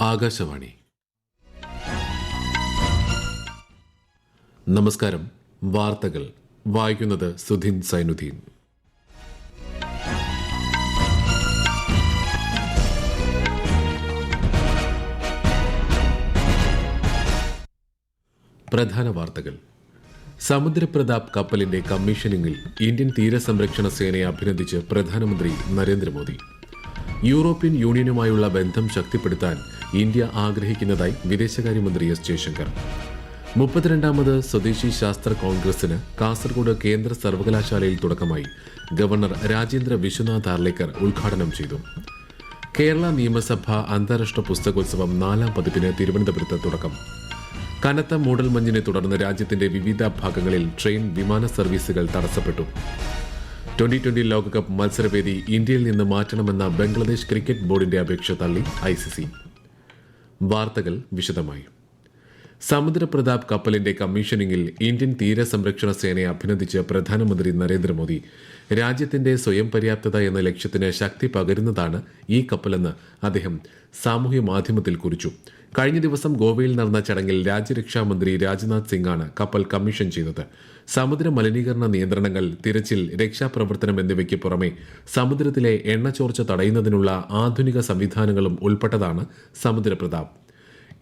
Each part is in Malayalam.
ആകാശവാണി. നമസ്കാരം. വാർത്തകൾ വായിക്കുന്നത് സുധിൻ സൈനുദ്ദീൻ. പ്രധാന വാർത്തകൾ. സമുദ്രപ്രതാപ് കപ്പലിന്റെ കമ്മീഷനിംഗിൽ ഇന്ത്യൻ തീരസംരക്ഷണ സേനയെ അഭിനന്ദിച്ച് പ്രധാനമന്ത്രി നരേന്ദ്രമോദി. യൂറോപ്യൻ യൂണിയനുമായുള്ള ബന്ധം ശക്തിപ്പെടുത്താൻ ഇന്ത്യ ആഗ്രഹിക്കുന്നതായി വിദേശകാര്യമന്ത്രി എസ് ജയശങ്കർ. 32ാമത് സ്വദേശി ശാസ്ത്ര കോൺഗ്രസിന് കാസർഗോഡ് കേന്ദ്ര സർവകലാശാലയിൽ തുടക്കമായി. ഗവർണർ രാജേന്ദ്ര വിശ്വനാഥ് ആർലേക്കർ ഉദ്ഘാടനം ചെയ്തു. കേരള നിയമസഭ അന്താരാഷ്ട്ര പുസ്തകോത്സവം 4ാം പതിപ്പിന് തിരുവനന്തപുരത്ത് തുടക്കം. കനത്ത മൂടൽമഞ്ഞിനെ തുടർന്ന് രാജ്യത്തിന്റെ വിവിധ ഭാഗങ്ങളിൽ ട്രെയിൻ, വിമാന സർവീസുകൾ തടസ്സപ്പെട്ടു. 2020 ലോകകപ്പ് മത്സരവേദി ഇന്ത്യയിൽ നിന്ന് മാറ്റണമെന്ന ബംഗ്ലാദേശ് ക്രിക്കറ്റ് ബോർഡിന്റെ അപേക്ഷ തള്ളി ICC. വാർത്തകൾ വിശദമായി. സമുദ്രപ്രതാപ് കപ്പലിന്റെ കമ്മീഷനിംഗിൽ ഇന്ത്യൻ തീരസംരക്ഷണ സേനയെ അഭിനന്ദിച്ച് പ്രധാനമന്ത്രി നരേന്ദ്രമോദി. രാജ്യത്തിന്റെ സ്വയം പര്യാപ്തത എന്ന ലക്ഷ്യത്തിന് ശക്തി പകരുന്നതാണ് ഈ കപ്പലെന്ന് അദ്ദേഹം സാമൂഹ്യ മാധ്യമത്തിൽ കുറിച്ചു. കഴിഞ്ഞ ദിവസം ഗോവയിൽ നടന്ന ചടങ്ങിൽ രാജ്യരക്ഷാമന്ത്രി രാജ്നാഥ് സിംഗാണ് കപ്പൽ കമ്മീഷൻ ചെയ്തത്. സമുദ്ര മലിനീകരണ നിയന്ത്രണങ്ങൾ, തിരച്ചിൽ, രക്ഷാപ്രവർത്തനം എന്നിവയ്ക്ക് പുറമെ സമുദ്രത്തിലെ എണ്ണച്ചോർച്ച തടയുന്നതിനുള്ള ആധുനിക സംവിധാനങ്ങളും ഉൾപ്പെട്ടതാണ് സമുദ്രപ്രതാപ്.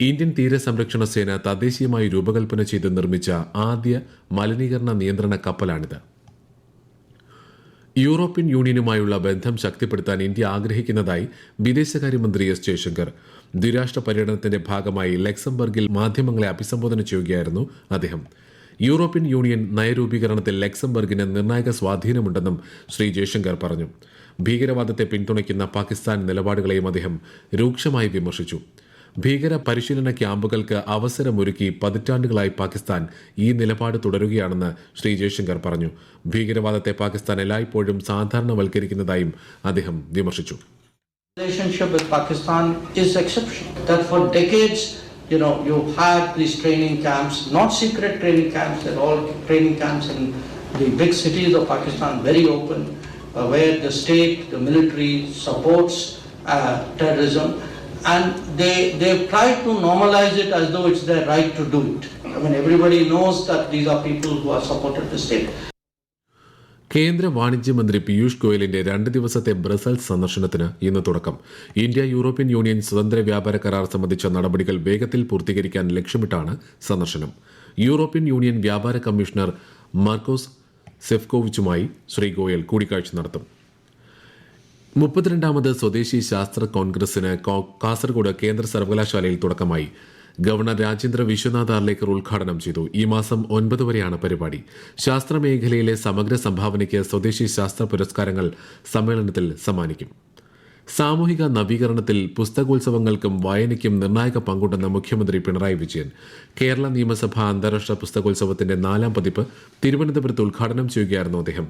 ഇന്ത്യൻ തീരസംരക്ഷണ സേന തദ്ദേശീയമായി രൂപകൽപ്പന ചെയ്ത് നിർമ്മിച്ച ആദ്യ മലിനീകരണ നിയന്ത്രണ കപ്പലാണിത്. യൂറോപ്യൻ യൂണിയനുമായുള്ള ബന്ധം ശക്തിപ്പെടുത്താൻ ഇന്ത്യ ആഗ്രഹിക്കുന്നതായി വിദേശകാര്യമന്ത്രി എസ് ജയശങ്കർ. ദ്വിരാഷ്ട്ര പര്യടനത്തിന്റെ ഭാഗമായി ലക്സംബർഗിൽ മാധ്യമങ്ങളെ അഭിസംബോധന ചെയ്യുകയായിരുന്നു അദ്ദേഹം. യൂറോപ്യൻ യൂണിയൻ നയരൂപീകരണത്തിൽ ലക്സംബർഗിന് നിർണായക സ്വാധീനമുണ്ടെന്നും ശ്രീ ജയശങ്കർ പറഞ്ഞു. ഭീകരവാദത്തെ പിന്തുണയ്ക്കുന്ന പാകിസ്ഥാൻ നിലപാടുകളെയും അദ്ദേഹം രൂക്ഷമായി വിമർശിച്ചു. ഭീകര പരിശീലന ക്യാമ്പുകൾക്ക് അവസരമൊരുക്കി പതിറ്റാണ്ടുകളായി പാകിസ്ഥാൻ ഈ നിലപാട് തുടരുകയാണെന്ന് ശ്രീ ജയശങ്കർ പറഞ്ഞു. ഭീകരവാദത്തെ പാകിസ്ഥാൻ എല്ലായ്പ്പോഴും സാധാരണവൽക്കരിക്കുന്നതായും അദ്ദേഹം വിമർശിച്ചു. Relationship with Pakistan is exceptional. That for decades, you've had these training camps, not secret training camps, they're all training camps in the big cities of Pakistan, very open, where the state, the military supports terrorism, and they've tried to normalize it as though it's their right to do it. I mean, everybody knows that these are people who have supported the state. കേന്ദ്ര വാണിജ്യമന്ത്രി പീയൂഷ് ഗോയലിന്റെ 2 ദിവസത്തെ ബ്രസൽസ് സന്ദർശനത്തിന് ഇന്ന് തുടക്കം. ഇന്ത്യ യൂറോപ്യൻ യൂണിയൻ സ്വതന്ത്ര വ്യാപാര കരാർ സംബന്ധിച്ച നടപടികൾ വേഗത്തിൽ പൂർത്തീകരിക്കാൻ ലക്ഷ്യമിട്ടാണ് സന്ദർശനം. യൂറോപ്യൻ യൂണിയൻ വ്യാപാര കമ്മീഷണർ മാർക്കോസ് സെഫ്കോവിച്ചുമായി ശ്രീ ഗോയൽ കൂടിക്കാഴ്ച നടത്തും. 32ാമത് സ്വദേശി ശാസ്ത്ര കോൺഗ്രസിന് കാസർഗോഡ് കേന്ദ്ര സർവകലാശാലയിൽ തുടക്കമായി. ഗവർണർ രാജേന്ദ്ര വിശ്വനാഥ് ആർലേക്കർ ഉദ്ഘാടനം ചെയ്തു. ഈ മാസം 9 വരെയാണ് പരിപാടി. ശാസ്ത്രമേഖലയിലെ സമഗ്ര സംഭാവനയ്ക്ക് സ്വദേശി ശാസ്ത്ര പുരസ്കാരങ്ങൾ സമ്മേളനത്തിൽ സമ്മാനിക്കും. സാമൂഹിക നവീകരണത്തിൽ പുസ്തകോത്സവങ്ങൾക്കും വായനയ്ക്കും നിർണായക പങ്കുണ്ടെന്ന് മുഖ്യമന്ത്രി പിണറായി വിജയൻ. കേരള നിയമസഭ അന്താരാഷ്ട്ര പുസ്തകോത്സവത്തിന്റെ 4ാം പതിപ്പ് തിരുവനന്തപുരത്ത് ഉദ്ഘാടനം ചെയ്യുകയായിരുന്നു അദ്ദേഹം.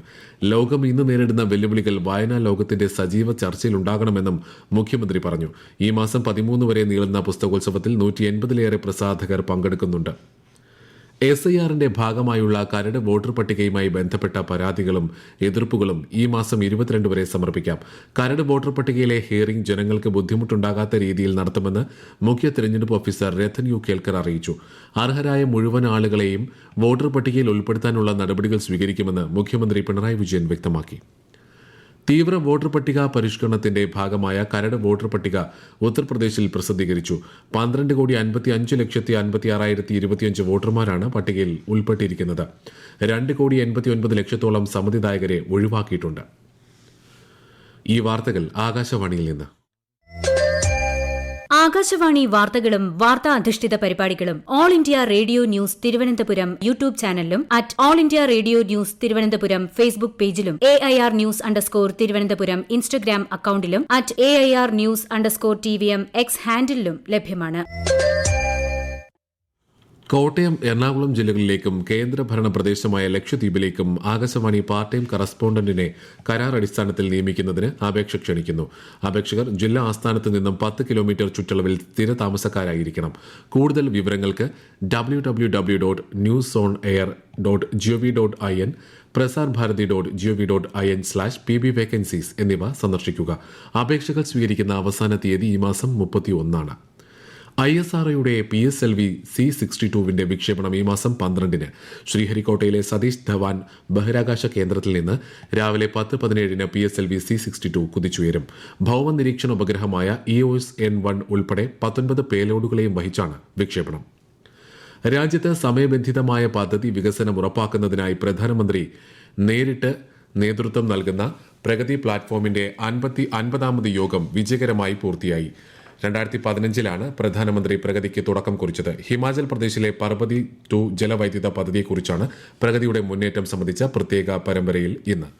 ലോകം ഇന്ന് നേരിടുന്ന വെല്ലുവിളികൾ വായനാ ലോകത്തിന്റെ സജീവ ചർച്ചയിലുണ്ടാകണമെന്നും മുഖ്യമന്ത്രി പറഞ്ഞു. ഈ മാസം 13 വരെ നീളുന്ന പുസ്തകോത്സവത്തിൽ 180-ലേറെ പ്രസാധകർ പങ്കെടുക്കുന്നുണ്ട്. SIRന്റെ ഭാഗമായുള്ള കരട് വോട്ടർ പട്ടികയുമായി ബന്ധപ്പെട്ട പരാതികളും എതിർപ്പുകളും ഈ മാസം 22 വരെ സമർപ്പിക്കാം. കരട് വോട്ടർ പട്ടികയിലെ ഹിയറിംഗ് ജനങ്ങൾക്ക് ബുദ്ധിമുട്ടുണ്ടാകാത്ത രീതിയിൽ നടത്തുമെന്ന് മുഖ്യ തെരഞ്ഞെടുപ്പ് ഓഫീസർ രത്തൻ യു കേൽക്കർ അറിയിച്ചു. അർഹരായ മുഴുവൻ ആളുകളെയും വോട്ടർ പട്ടികയിൽ ഉൾപ്പെടുത്താനുള്ള നടപടികൾ സ്വീകരിക്കുമെന്ന് മുഖ്യമന്ത്രി പിണറായി വിജയൻ വ്യക്തമാക്കി. തീവ്ര വോട്ടർ പട്ടിക പരിഷ്കരണത്തിന്റെ ഭാഗമായ കരട് വോട്ടർ പട്ടിക ഉത്തർപ്രദേശിൽ പ്രസിദ്ധീകരിച്ചു. 12,55,56,025 വോട്ടർമാരാണ് പട്ടികയിൽ ഉൾപ്പെട്ടിരിക്കുന്നത്. 2,89,00,000 സമ്മതിദായകരെ ഒഴിവാക്കിയിട്ടുണ്ട്. ഈ വാർത്തകൾ ആകാശവാണിയിൽ നിന്ന്. ആകാശവാണി വാർത്തകളും വാർത്താ അധിഷ്ഠിത പരിപാടികളും all India radio news Thiruvananthapuram YouTube ചാനലിലും @all India radio news Thiruvananthapuram Facebook പേജിലും AIR ന്യൂസ് തിരുവനന്തപുരം ഇൻസ്റ്റഗ്രാം അക്കൌണ്ടിലും @AIR ന്യൂസ് TVM X ഹാൻഡിലും ലഭ്യമാണ്. കോട്ടയം, എറണാകുളം ജില്ലകളിലേക്കും കേന്ദ്രഭരണ പ്രദേശമായ ലക്ഷദ്വീപിലേക്കും ആകാശവാണി പാർട്ട് ടൈം കറസ്പോണ്ടന്റിനെ കരാർ അടിസ്ഥാനത്തിൽ നിയമിക്കുന്നതിന് അപേക്ഷ ക്ഷണിക്കുന്നു. അപേക്ഷകർ ജില്ലാ ആസ്ഥാനത്ത് നിന്നും 10 കിലോമീറ്റർ ചുറ്റളവിൽ സ്ഥിരതാമസക്കാരായിരിക്കണം. കൂടുതൽ വിവരങ്ങൾക്ക് www.newsonair.gov.in, prasarbharati.gov.in/pbvacancies എന്നിവ സന്ദർശിക്കുക. അപേക്ഷകൾ സ്വീകരിക്കുന്ന അവസാന തീയതി ഈ മാസം 31. ISROയുടെ PSLV C-62 വിക്ഷേപണം ഈ മാസം 12-ന് ശ്രീഹരിക്കോട്ടയിലെ സതീഷ് ധവാൻ ബഹിരാകാശ കേന്ദ്രത്തിൽ നിന്ന് രാവിലെ 10:17-ന് PSLV C-62 കുതിച്ചുയരും. ഭൌമ നിരീക്ഷണ ഉപഗ്രഹമായ EOS-N1 ഉൾപ്പെടെ 19 പേലോഡുകളെയും വഹിച്ചാണ് വിക്ഷേപണം. രാജ്യത്ത് സമയബന്ധിതമായ പദ്ധതി വികസനം ഉറപ്പാക്കുന്നതിനായി പ്രധാനമന്ത്രി നേരിട്ട് നേതൃത്വം നൽകുന്ന പ്രഗതി പ്ലാറ്റ്ഫോമിന്റെ 50ാമത് യോഗം വിജയകരമായി പൂർത്തിയായി. 2015-ലാണ് പ്രധാനമന്ത്രി പ്രഗതിക്ക് തുടക്കം കുറിച്ചത്. ഹിമാചൽ പ്രദേശിലെ പർബതി 2 ജലവൈദ്യുത പദ്ധതിയെക്കുറിച്ചാണ് പ്രഗതിയുടെ മുന്നേറ്റം സംബന്ധിച്ച പ്രത്യേക പരമ്പരയിൽ ഇന്ന്.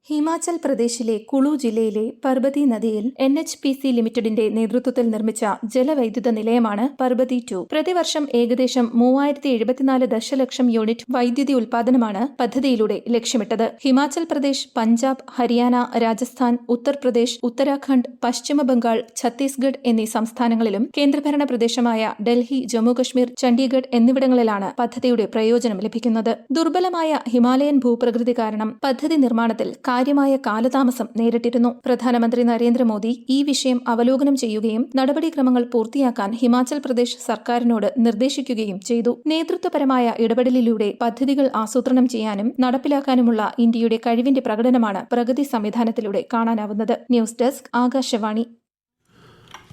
ഹിമാചൽ പ്രദേശിലെ കുളു ജില്ലയിലെ പർബതി നദിയിൽ NHPC ലിമിറ്റഡിന്റെ നേതൃത്വത്തിൽ നിർമ്മിച്ച ജലവൈദ്യുത നിലയമാണ് പർബതി 2. പ്രതിവർഷം ഏകദേശം 3074 ദശലക്ഷം യൂണിറ്റ് വൈദ്യുതി ഉൽപാദനമാണ് പദ്ധതിയിലൂടെ ലക്ഷ്യമിട്ടത്. ഹിമാചൽ പ്രദേശ്, പഞ്ചാബ്, ഹരിയാന, രാജസ്ഥാൻ, ഉത്തർപ്രദേശ്, ഉത്തരാഖണ്ഡ്, പശ്ചിമ ബംഗാൾ, ഛത്തീസ്ഗഡ് എന്നീ സംസ്ഥാനങ്ങളിലും കേന്ദ്രഭരണ പ്രദേശമായ ഡൽഹി, ജമ്മുകശ്മീർ, ചണ്ഡീഗഡ് എന്നിവിടങ്ങളിലാണ് പദ്ധതിയുടെ പ്രയോജനം ലഭിക്കുന്നത്. ദുർബലമായ ഹിമാലയൻ ഭൂപ്രകൃതി കാരണം പദ്ധതി നിർമ്മാണത്തിൽ കാര്യമായ കാലതാമസം നേരിട്ടിരുന്നു. പ്രധാനമന്ത്രി നരേന്ദ്രമോദി ഈ വിഷയം അവലോകനം ചെയ്യുകയും നടപടിക്രമങ്ങൾ പൂർത്തിയാക്കാൻ ഹിമാചൽ പ്രദേശ് സർക്കാരിനോട് നിർദ്ദേശിക്കുകയും ചെയ്തു. നേതൃത്വപരമായ ഇടപെടലിലൂടെ പദ്ധതികൾ ആസൂത്രണം ചെയ്യാനും നടപ്പിലാക്കാനുമുള്ള ഇന്ത്യയുടെ കഴിവിന്റെ പ്രകടനമാണ് പ്രഗതി സംവിധാനത്തിലൂടെ കാണാനാവുന്നത്. News desk, Akashvani.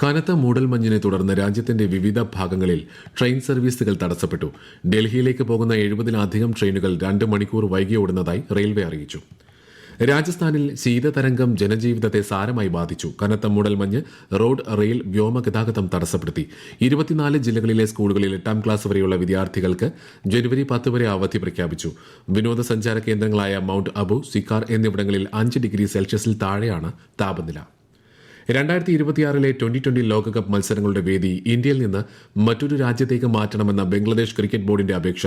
കനത്ത മൂടൽമഞ്ഞിനെ തുടർന്ന് രാജ്യത്തിന്റെ വിവിധ ഭാഗങ്ങളിൽ ട്രെയിൻ സർവീസുകൾ തടസ്സപ്പെട്ടു. ഡൽഹിയിലേക്ക് പോകുന്ന 70-ലധികം ട്രെയിനുകൾ 2 മണിക്കൂർ വൈകി ഓടുന്നതായി റെയിൽവേ അറിയിച്ചു. രാജസ്ഥാനിൽ ശീതതരംഗം ജനജീവിതത്തെ സാരമായി ബാധിച്ചു. കനത്ത മൂടൽമഞ്ഞ് റോഡ്, റെയിൽ, വ്യോമഗതാഗതം തടസ്സപ്പെടുത്തി. 24 ജില്ലകളിലെ സ്കൂളുകളിൽ 8ാം ക്ലാസ് വരെയുള്ള വിദ്യാർത്ഥികൾക്ക് ജനുവരി 10 വരെ അവധി പ്രഖ്യാപിച്ചു. വിനോദസഞ്ചാര കേന്ദ്രങ്ങളായ മൌണ്ട് അബു, സിക്കാർ എന്നിവിടങ്ങളിൽ 5 ഡിഗ്രി സെൽഷ്യസിൽ താഴെയാണ് താപനില. 2026-ലെ T20 ലോകകപ്പ് മത്സരങ്ങളുടെ വേദി ഇന്ത്യയിൽ നിന്ന് മറ്റൊരു രാജ്യത്തേക്ക് മാറ്റണമെന്ന ബംഗ്ലാദേശ് ക്രിക്കറ്റ് ബോർഡിന്റെ അപേക്ഷ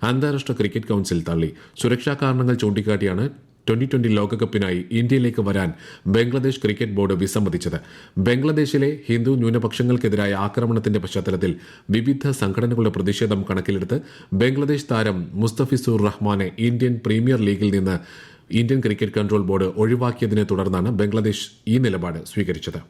അന്താരാഷ്ട്ര ക്രിക്കറ്റ് കൌൺസിൽ തള്ളി. സുരക്ഷാ കാരണങ്ങൾ ചൂണ്ടിക്കാട്ടിയാണ് T20 ലോകകപ്പിനായി ഇന്ത്യയിലേക്ക് വരാൻ ബംഗ്ലാദേശ് ക്രിക്കറ്റ് ബോർഡ് വിസമ്മതിച്ചത്. ബംഗ്ലാദേശിലെ ഹിന്ദു ന്യൂനപക്ഷങ്ങൾക്കെതിരായ ആക്രമണത്തിന്റെ പശ്ചാത്തലത്തിൽ വിവിധ സംഘടനകളുടെ പ്രതിഷേധം കണക്കിലെടുത്ത് ബംഗ്ലാദേശ് താരം മുസ്തഫിസുർ റഹ്മാനെ ഇന്ത്യൻ പ്രീമിയർ ലീഗിൽ നിന്ന് ഇന്ത്യൻ ക്രിക്കറ്റ് കൺട്രോൾ ബോർഡ് ഒഴിവാക്കിയതിനെ തുടർന്നാണ് ബംഗ്ലാദേശ് ഈ നിലപാട് സ്വീകരിച്ചത്.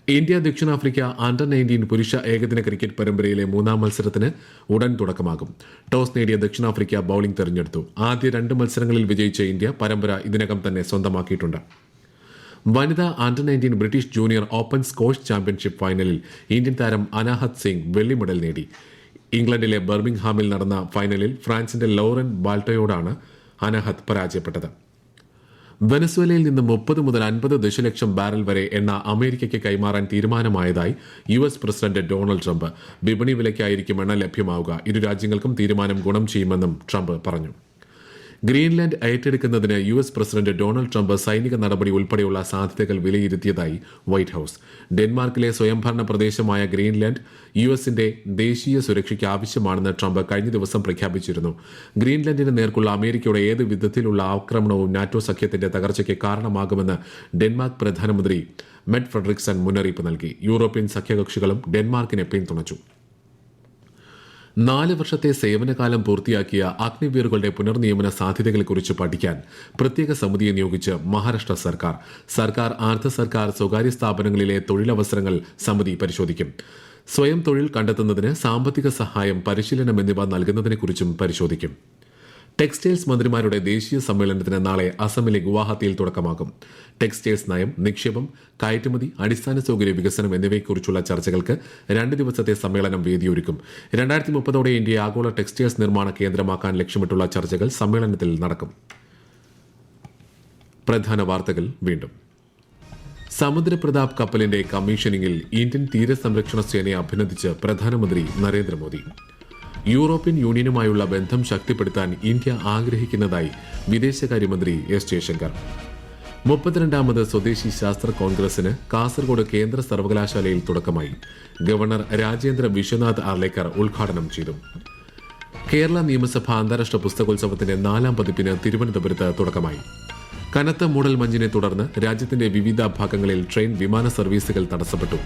ഇന്ത്യ ദക്ഷിണാഫ്രിക്ക അണ്ടർ-19 പുരുഷ ഏകദിന ക്രിക്കറ്റ് പരമ്പരയിലെ 3ാം മത്സരത്തിന് ഉടൻ തുടക്കമാകും. ടോസ് നേടിയ ദക്ഷിണാഫ്രിക്ക ബൌളിംഗ് തെരഞ്ഞെടുത്തു. ആദ്യ 2 മത്സരങ്ങളിൽ വിജയിച്ച ഇന്ത്യ പരമ്പര ഇതിനകം തന്നെ സ്വന്തമാക്കിയിട്ടുണ്ട്. വനിതാ under nineteen British junior open squash championship ഫൈനലിൽ ഇന്ത്യൻ താരം അനാഹത് സിംഗ് വെള്ളി മെഡൽ നേടി. ഇംഗ്ലണ്ടിലെ ബർമിംഗ്ഹാമിൽ നടന്ന ഫൈനലിൽ ഫ്രാൻസിന്റെ ലോറൻ ബാൾട്ടോയോടാണ് അനാഹത് പരാജയപ്പെട്ടത്. വെനസ്വേലയിൽ നിന്ന് 30 മുതൽ 50 ദശലക്ഷം ബാരൽ വരെ എണ്ണ അമേരിക്കയ്ക്ക് കൈമാറാൻ തീരുമാനമായതായി US പ്രസിഡന്റ് ഡൊണാൾഡ് ട്രംപ്. വിപണി വിലയ്ക്കായിരിക്കും എണ്ണ ലഭ്യമാവുക. ഇരു രാജ്യങ്ങൾക്കും തീരുമാനം ഗുണം ചെയ്യുമെന്നും ട്രംപ് പറഞ്ഞു. ഗ്രീൻലാൻഡ് ഏറ്റെടുക്കുന്നതിന് US പ്രസിഡന്റ് ഡൊണാൾഡ് ട്രംപ് സൈനിക നടപടി ഉൾപ്പെടെയുള്ള സാധ്യതകൾ വിലയിരുത്തിയതായി വൈറ്റ് ഹൌസ്. ഡെൻമാർക്കിലെ സ്വയംഭരണ പ്രദേശമായ ഗ്രീൻലാൻഡ് USന്റെ ദേശീയ സുരക്ഷയ്ക്ക് ആവശ്യമാണെന്ന് ട്രംപ് കഴിഞ്ഞ ദിവസം പ്രഖ്യാപിച്ചിരുന്നു. ഗ്രീൻലാൻഡിന് നേർക്കുള്ള അമേരിക്കയുടെ ഏത് വിധത്തിലുള്ള ആക്രമണവും നാറ്റോ സഖ്യത്തിന്റെ തകർച്ചയ്ക്ക് കാരണമാകുമെന്ന് ഡെൻമാർക്ക് പ്രധാനമന്ത്രി മെറ്റ് ഫ്രെഡറിക്സൺ മുന്നറിയിപ്പ് നൽകി. യൂറോപ്യൻ സഖ്യകക്ഷികളും ഡെൻമാർക്കിനെ പിന്തുണച്ചു. 4 വർഷത്തെ സേവനകാലം പൂർത്തിയാക്കിയ അഗ്നിവീറുകളുടെ പുനർനിയമന സാധ്യതകളെക്കുറിച്ച് പഠിക്കാൻ പ്രത്യേക സമിതിയെ നിയോഗിച്ച് മഹാരാഷ്ട്ര സർക്കാർ. സർക്കാർ, അർദ്ധ സർക്കാർ, സ്വകാര്യ സ്ഥാപനങ്ങളിലെ തൊഴിലവസരങ്ങൾ സമിതി പരിശോധിക്കും. സ്വയം തൊഴിൽ കണ്ടെത്തുന്നതിന് സാമ്പത്തിക സഹായം, പരിശീലനം എന്നിവ നൽകുന്നതിനെക്കുറിച്ചും പരിശോധിക്കും. ടെക്സ്റ്റൈൽസ് മന്ത്രിമാരുടെ ദേശീയ സമ്മേളനത്തിന് നാളെ അസമിലെ ഗുവാഹത്തിയിൽ തുടക്കമാകും. ടെക്സ്റ്റൈൽസ് നയം, നിക്ഷേപം, കയറ്റുമതി, അടിസ്ഥാന സൌകര്യ വികസനം എന്നിവയെക്കുറിച്ചുള്ള ചർച്ചകൾക്ക് 2 ദിവസത്തെ സമ്മേളനം വേദിയൊരുക്കും. 2030 ഇന്ത്യയെ ആഗോള ടെക്സ്റ്റൈൽസ് നിർമ്മാണ കേന്ദ്രമാക്കാൻ ലക്ഷ്യമിട്ടുള്ള ചർച്ചകൾ സമ്മേളനത്തിൽ നടക്കും. പ്രധാന വാർത്തകൾ വീണ്ടും. സമുദ്രപ്രതാപ് കപ്പലിന്റെ കമ്മീഷനിംഗിൽ ഇന്ത്യൻ തീരസംരക്ഷണ സേനയെ അഭിനന്ദിച്ച് പ്രധാനമന്ത്രി നരേന്ദ്രമോദി. യൂറോപ്യൻ യൂണിയനുമായുള്ള ബന്ധം ശക്തിപ്പെടുത്താൻ ഇന്ത്യ ആഗ്രഹിക്കുന്നതായി വിദേശകാര്യമന്ത്രി S. ജയശങ്കർ. 32ാമത് സ്വദേശി ശാസ്ത്ര കോൺഗ്രസിന് കാസർഗോഡ് കേന്ദ്ര സർവകലാശാലയിൽ തുടക്കമായി. ഗവർണർ രാജേന്ദ്ര വിശ്വനാഥ് ആർലേക്കർ ഉദ്ഘാടനം ചെയ്തു. കേരള നിയമസഭ അന്താരാഷ്ട്ര പുസ്തകോത്സവത്തിന്റെ 4ാം പതിപ്പിന് തിരുവനന്തപുരത്ത് തുടക്കമായി. കനത്ത മൂടൽമഞ്ഞിനെ തുടർന്ന് രാജ്യത്തിന്റെ വിവിധ ഭാഗങ്ങളിൽ ട്രെയിൻ, വിമാന സർവീസുകൾ തടസ്സപ്പെട്ടു.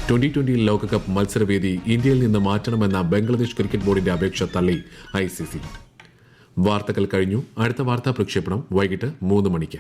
T20 ലോകകപ്പ് മത്സരവേദി ഇന്ത്യയിൽ നിന്ന് മാറ്റണമെന്ന ബംഗ്ലാദേശ് ക്രിക്കറ്റ് ബോർഡിന്റെ അപേക്ഷ തള്ളി ICC. വാർത്തകൾ കഴിഞ്ഞു. അടുത്ത വാർത്താ പ്രക്ഷേപണം വൈകിട്ട് 3 മണിക്ക്.